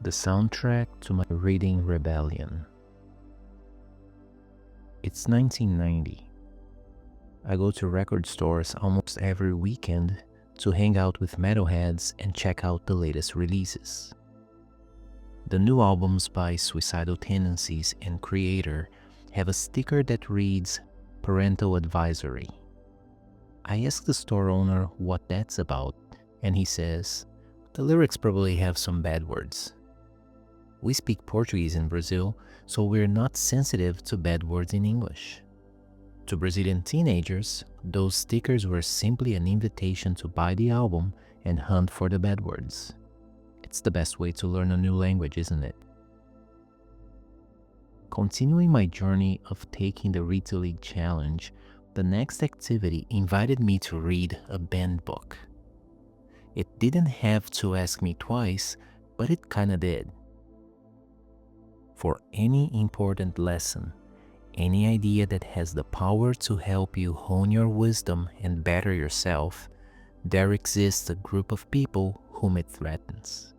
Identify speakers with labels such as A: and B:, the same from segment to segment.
A: the soundtrack to my reading rebellion. It's 1990. I go to record stores almost every weekend to hang out with metalheads and check out the latest releases. The new albums by Suicidal Tendencies and Creator have a sticker that reads Parental Advisory. I ask the store owner what that's about, and he says, the lyrics probably have some bad words. We speak Portuguese in Brazil, so we're not sensitive to bad words in English. To Brazilian teenagers, those stickers were simply an invitation to buy the album and hunt for the bad words. It's the best way to learn a new language, isn't it? Continuing my journey of taking the Read to League challenge, the next activity invited me to read a banned book. It didn't have to ask me twice, but it kinda did. For any important lesson, any idea that has the power to help you hone your wisdom and better yourself, there exists a group of people whom it threatens.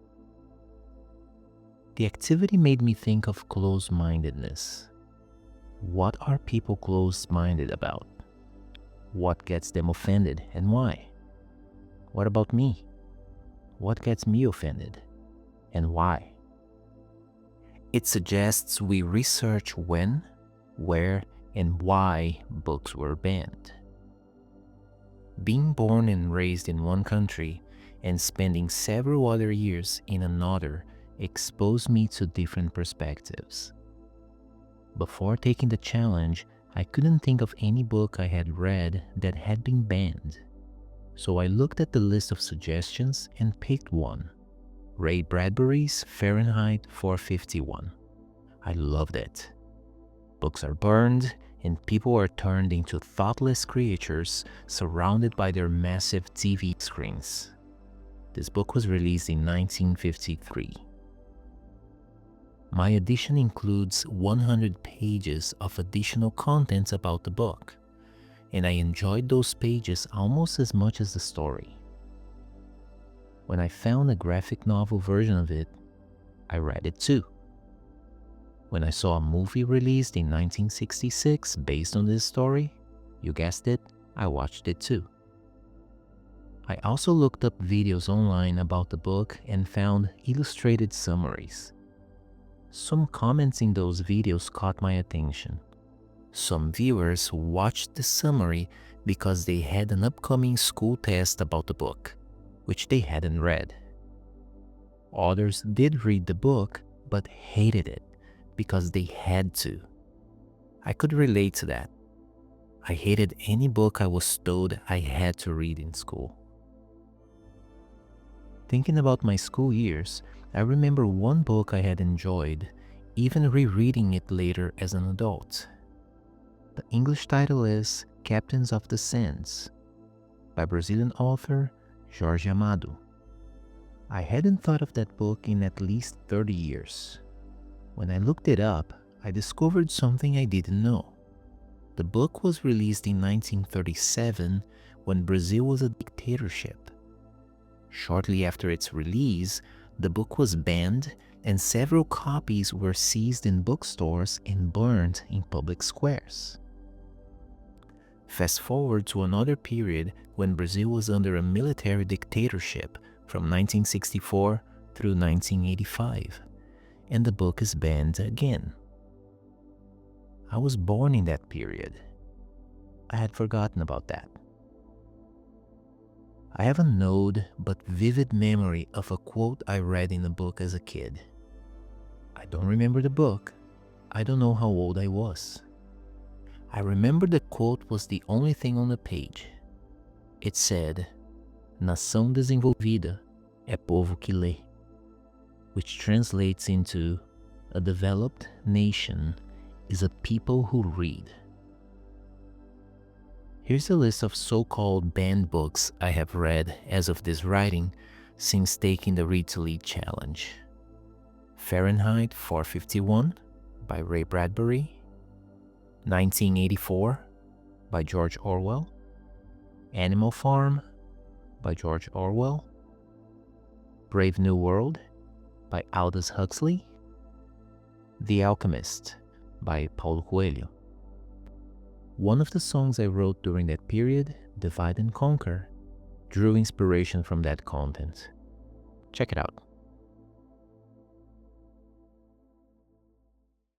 A: The activity made me think of close-mindedness. What are people close-minded about? What gets them offended and why? What about me? What gets me offended and why? It suggests we research when, where, and why books were banned. Being born and raised in one country and spending several other years in another exposed me to different perspectives. Before taking the challenge, I couldn't think of any book I had read that had been banned. So I looked at the list of suggestions and picked one. Ray Bradbury's Fahrenheit 451. I loved it. Books are burned and people are turned into thoughtless creatures surrounded by their massive TV screens. This book was released in 1953. My edition includes 100 pages of additional content about the book, and I enjoyed those pages almost as much as the story. When I found a graphic novel version of it, I read it too. When I saw a movie released in 1966 based on this story, you guessed it, I watched it too. I also looked up videos online about the book and found illustrated summaries. Some comments in those videos caught my attention. Some viewers watched the summary because they had an upcoming school test about the book, which they hadn't read. Others did read the book but hated it because they had to. I could relate to that. I hated any book I was told I had to read in school. Thinking about my school years, I remember one book I had enjoyed, even rereading it later as an adult. The English title is Captains of the Sands, by Brazilian author Jorge Amado. I hadn't thought of that book in at least 30 years. When I looked it up, I discovered something I didn't know. The book was released in 1937 when Brazil was a dictatorship. Shortly after its release, the book was banned and several copies were seized in bookstores and burned in public squares. Fast forward to another period when Brazil was under a military dictatorship from 1964 through 1985, and the book is banned again. I was born in that period. I had forgotten about that. I have a nude but vivid memory of a quote I read in a book as a kid. I don't remember the book. I don't know how old I was. I remember the quote was the only thing on the page. It said, "Nação desenvolvida é povo que lê," which translates into, "A developed nation is a people who read." Here's a list of so-called banned books I have read as of this writing since taking the Read to Lead challenge. Fahrenheit 451 by Ray Bradbury, 1984 by George Orwell, Animal Farm by George Orwell, Brave New World by Aldous Huxley, The Alchemist by Paulo Coelho. One of the songs I wrote during that period, Divide and Conquer, drew inspiration from that content. Check it out.